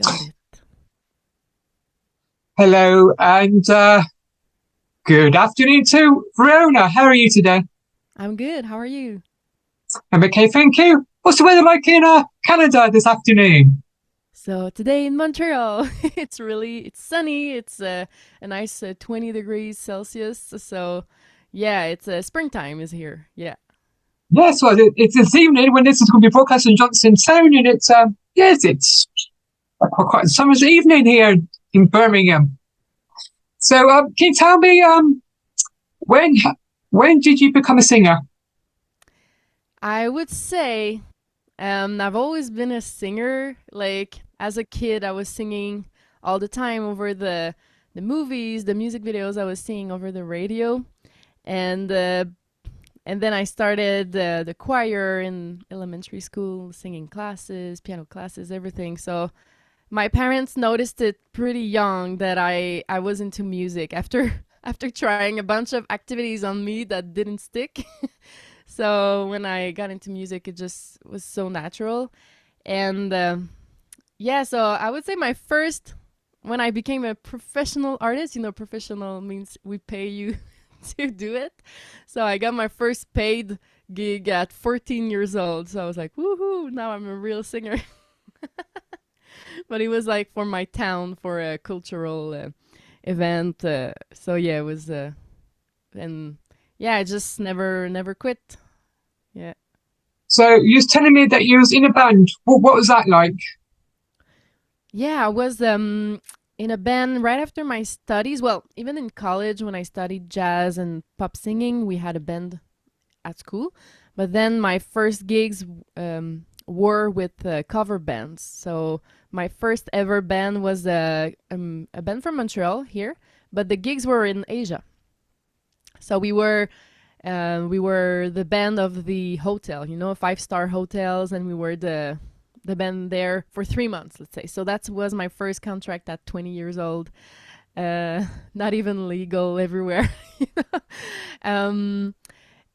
Got it. Hello and good afternoon to Verona. How are you today? I'm good. How are you? I'm okay, thank you. What's the weather like in Canada this afternoon? So today in Montreal, it's sunny. It's a nice 20 degrees Celsius. So yeah, it's springtime is here. Yeah. Yes, well, it's this evening when this is going to be broadcast in Johnstown, and it's yes, it's quite a summer's evening here in Birmingham. So, can you tell me when when did you become a singer? I would say I've always been a singer. Like as a kid, I was singing all the time over the movies, the music videos I was seeing over the radio, and uh, and then I started the choir in elementary school, singing classes, piano classes, everything. So my parents noticed it pretty young that I was into music after after trying a bunch of activities on me that didn't stick. So when I got into music, it just was so natural. And yeah, so I would say my first when I became a professional artist, professional means we pay you to do it. So I got my first paid gig at 14 years old. So I was like, woohoo, now I'm a real singer. But it was like for my town for a cultural event. So yeah, it was, and yeah, I just never quit. Yeah. So you was telling me that you was in a band. What was that like? Yeah, I was in a band right after my studies. Well, even in college when I studied jazz and pop singing, we had a band at school. But then my first gigs were with cover bands. So my first ever band was a band from Montreal here, but the gigs were in Asia. So we were the band of the hotel, 5-star hotels, and we were the band there for 3 months, let's say. So that was my first contract at 20 years old. Not even legal everywhere. you know? um,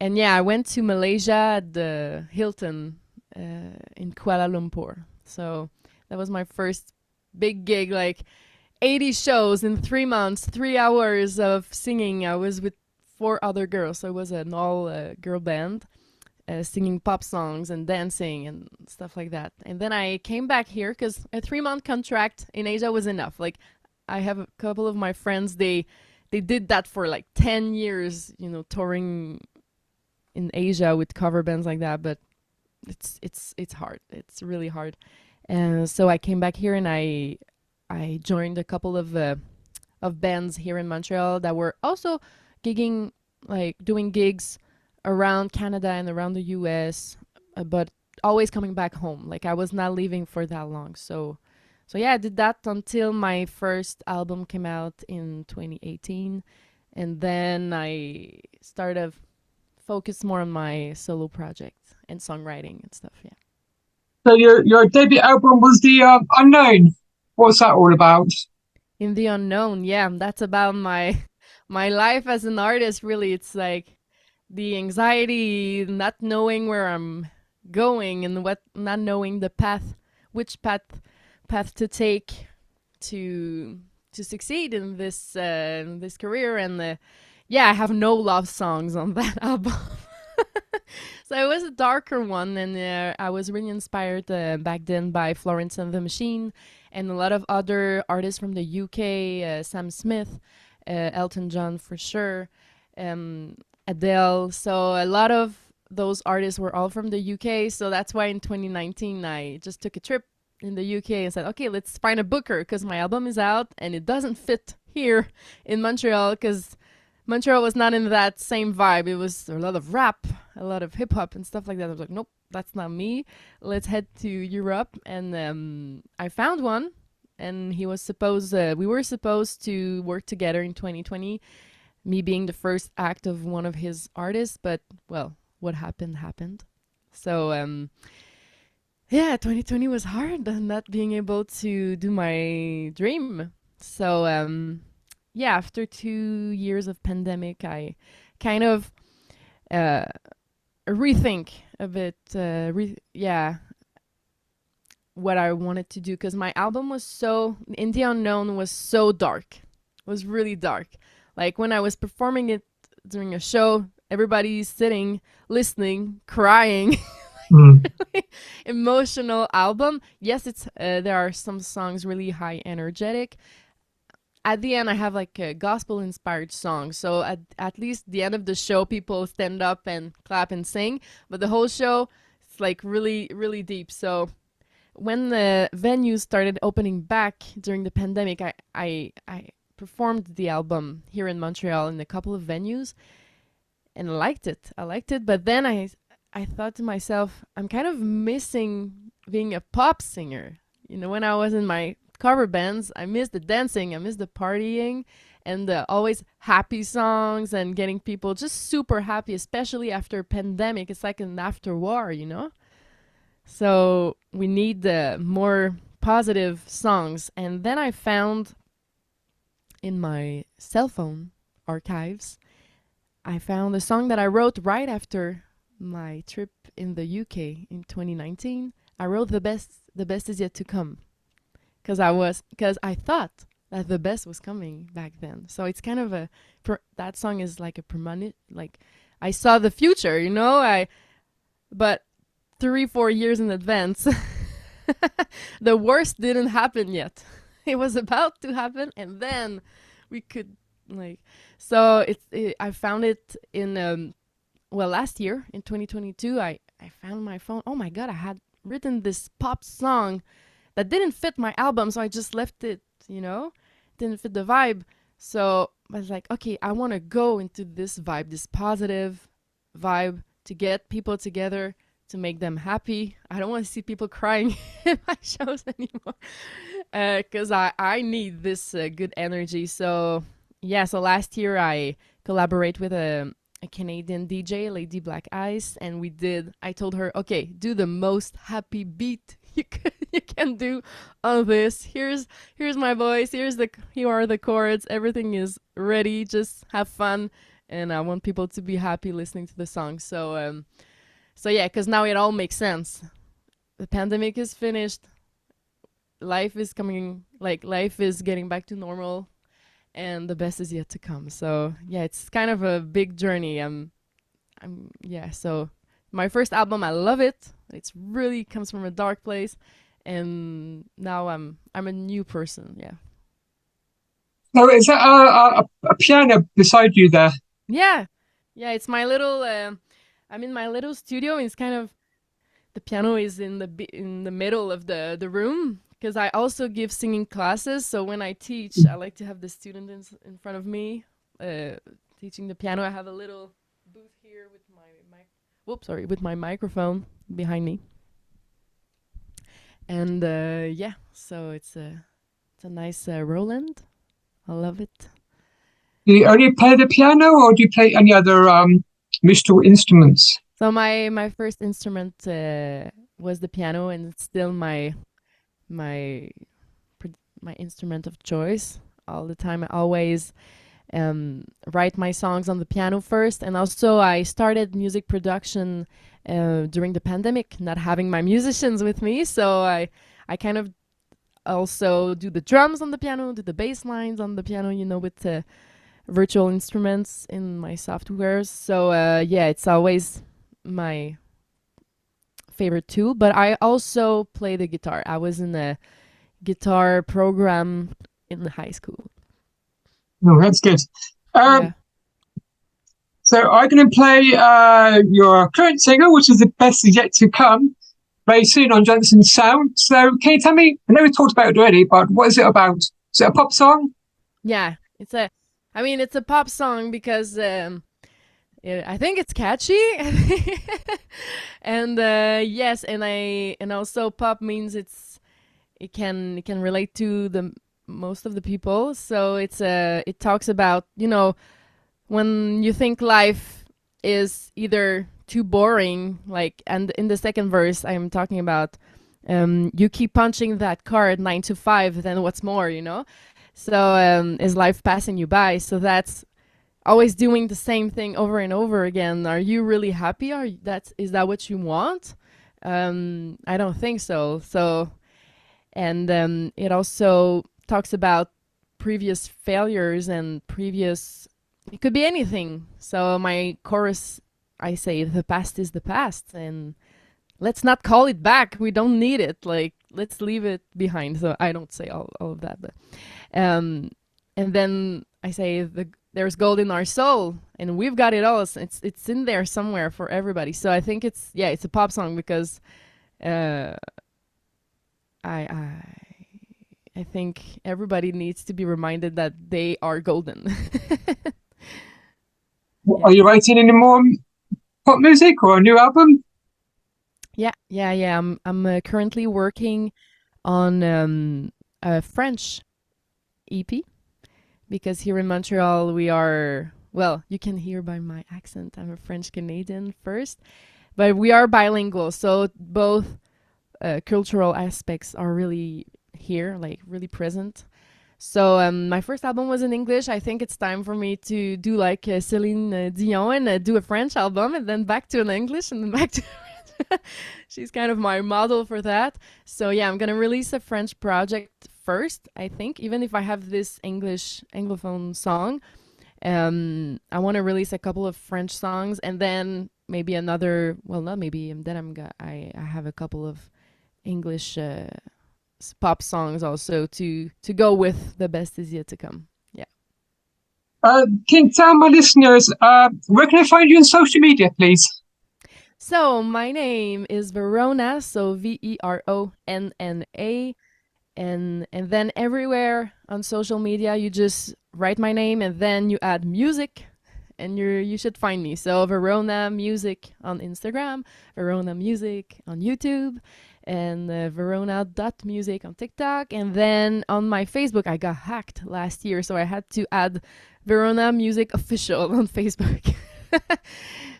and yeah, I went to Malaysia at the Hilton in Kuala Lumpur. So that was my first big gig, like 80 shows in 3 months, 3 hours of singing. I was with four other girls. So it was an all girl band singing pop songs and dancing and stuff like that. And then I came back here because a 3 month contract in Asia was enough. Like I have a couple of my friends, they did that for like 10 years, touring in Asia with cover bands like that, but it's hard. It's really hard. And so I came back here and I joined a couple of bands here in Montreal that were also gigging, like doing gigs around Canada and around the US, but always coming back home. Like I was not leaving for that long. So yeah, I did that until my first album came out in 2018, and then I started focus more on my solo project and songwriting and stuff. Yeah. So your debut album was the Unknown. What's that all about? In the unknown, yeah, that's about my life as an artist. Really, it's like the anxiety, not knowing where I'm going and what, not knowing the path, which path to take to to succeed in this career. And yeah, I have no love songs on that album. So it was a darker one, and I was really inspired back then by Florence and the Machine and a lot of other artists from the UK, Sam Smith, Elton John for sure, um, Adele. So a lot of those artists were all from the UK. So that's why in 2019 I just took a trip in the UK and said, okay, let's find a booker because my album is out and it doesn't fit here in Montreal because Montreal was not in that same vibe. It was a lot of rap, a lot of hip hop and stuff like that. I was like, nope, that's not me. Let's head to Europe. And I found one, and we were supposed to work together in 2020. Me being the first act of one of his artists, but well, what happened happened. So yeah, 2020 was hard, not being able to do my dream. So yeah, after 2 years of pandemic, I kind of uh, rethink a bit. Yeah, what I wanted to do, because my album was so In the Unknown was so dark. It was really dark. Like when I was performing it during a show, everybody's sitting, listening, crying. Mm. Emotional album. Yes, it's there are some songs really high energetic. At the end, I have like a gospel inspired song. So at least the end of the show, people stand up and clap and sing. But the whole show, it's like really, really deep. So when the venues started opening back during the pandemic, I performed the album here in Montreal in a couple of venues and I liked it. I liked it, but then I thought to myself, I'm kind of missing being a pop singer. You know, when I was in my cover bands, I missed the dancing, I missed the partying, and the always happy songs and getting people just super happy, especially after pandemic. It's like an after war, you know. So we need more positive songs. And then I found in my cell phone archives, I found a song that I wrote right after my trip in the UK in 2019. I wrote the best is yet to come, because I thought that the best was coming back then. So it's kind of that song is like a permanent, like I saw the future, you know. I But 3 4 years in advance, the worst didn't happen yet. It was about to happen, and then we could like. So I found it in last year in 2022. I found my phone. Oh my god! I had written this pop song that didn't fit my album, so I just left it. You know, didn't fit the vibe. So I was like, okay, I want to go into this vibe, this positive vibe, to get people together, to make them happy. I don't want to see people crying in my shows anymore, because I need this good energy. So yeah, so last year I collaborate with a Canadian DJ, Lady Black Ice, and I told her, okay, do the most happy beat you can do on this. Here's my voice. Here are the chords. Everything is ready. Just have fun, and I want people to be happy listening to the song. So yeah, because now it all makes sense. The pandemic is finished. Life is getting back to normal, and the best is yet to come. So yeah, it's kind of a big journey. Yeah. So my first album, I love it. It's really comes from a dark place, and now I'm a new person. Yeah. So is that a piano beside you there? Yeah. Yeah. It's my little. I'm in my little studio. It's kind of the piano is in the middle of the room, because I also give singing classes. So when I teach, I like to have the student in front of me, uh, teaching the piano. I have a little booth here with my with my microphone behind me, and yeah, so it's a nice Roland. I love it. Do you only play the piano, or do you play any other musical instruments? So my first instrument was the piano, and it's still my my instrument of choice all the time. I always write my songs on the piano first, and also I started music production during the pandemic, not having my musicians with me. So I kind of also do the drums on the piano, do the bass lines on the piano, you know, with the virtual instruments in my softwares. So yeah, it's always my favorite tool. But I also play the guitar. I was in a guitar program in high school. No, that's good. Yeah. Um, so I'm going to play your current single, which is The Best Is Yet to Come, very soon on Johnson Sound. So can you tell me, I know we talked about it already, but what is it about? Is it a pop song? Yeah. I mean, it's a pop song because I think it's catchy. And yes, and also pop means it can relate to the most of the people. So it talks about, you know, when you think life is either too boring, like, and in the second verse I'm talking about you keep punching that card 9 to 5, then what's more, you know. So is life passing you by? So that's always doing the same thing over and over again. Are you really happy? Is that what you want? I don't think so. So And it also talks about previous failures and previous, it could be anything. So my chorus, I say the past is the past, and let's not call it back. We don't need it. Like, let's leave it behind. So I don't say all of that, but um and then I say there's gold in our soul, and we've got it all. It's in there somewhere for everybody. So I think it's, yeah, it's a pop song because uh I I think everybody needs to be reminded that they are golden. Yeah. Are you writing any more pop music or a new album? Yeah. I'm currently working on a French EP because here in Montreal we are, well, you can hear by my accent, I'm a French Canadian first, but we are bilingual, so both cultural aspects are really here, like really present. So my first album was in English. I think it's time for me to do like Celine Dion and do a French album, and then back to an English, and then back to she's kind of my model for that. So yeah, I'm gonna release a French project first, I think, even if I have this English Anglophone song. I want to release a couple of French songs, and then maybe another. Well, not maybe. And then I have a couple of English pop songs also to go with the best is yet to come. Yeah. Can you tell my listeners where can I find you on social media, please? So my name is Veronna, so Veronna, and then everywhere on social media you just write my name and then you add music, and you should find me. So Verona Music on Instagram, Verona Music on YouTube, and Verona.music on TikTok. And then on my Facebook, I got hacked last year, so I had to add Verona Music Official on Facebook.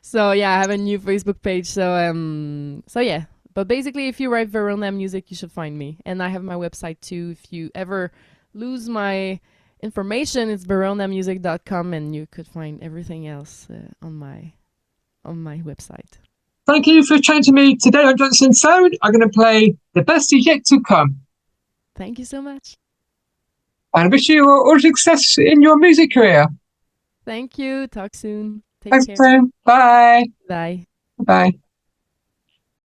So yeah, I have a new Facebook page. So yeah. But basically, if you write Verona Music, you should find me. And I have my website too. If you ever lose my information, it's veronamusic.com, and you could find everything else on my website. Thank you for chatting to me today on Johnson Sound. I'm going to play The Best Is Yet to Come. Thank you so much. And I wish you all success in your music career. Thank you. Talk soon. Take Thanks, care. Tim. Bye. Bye. Bye.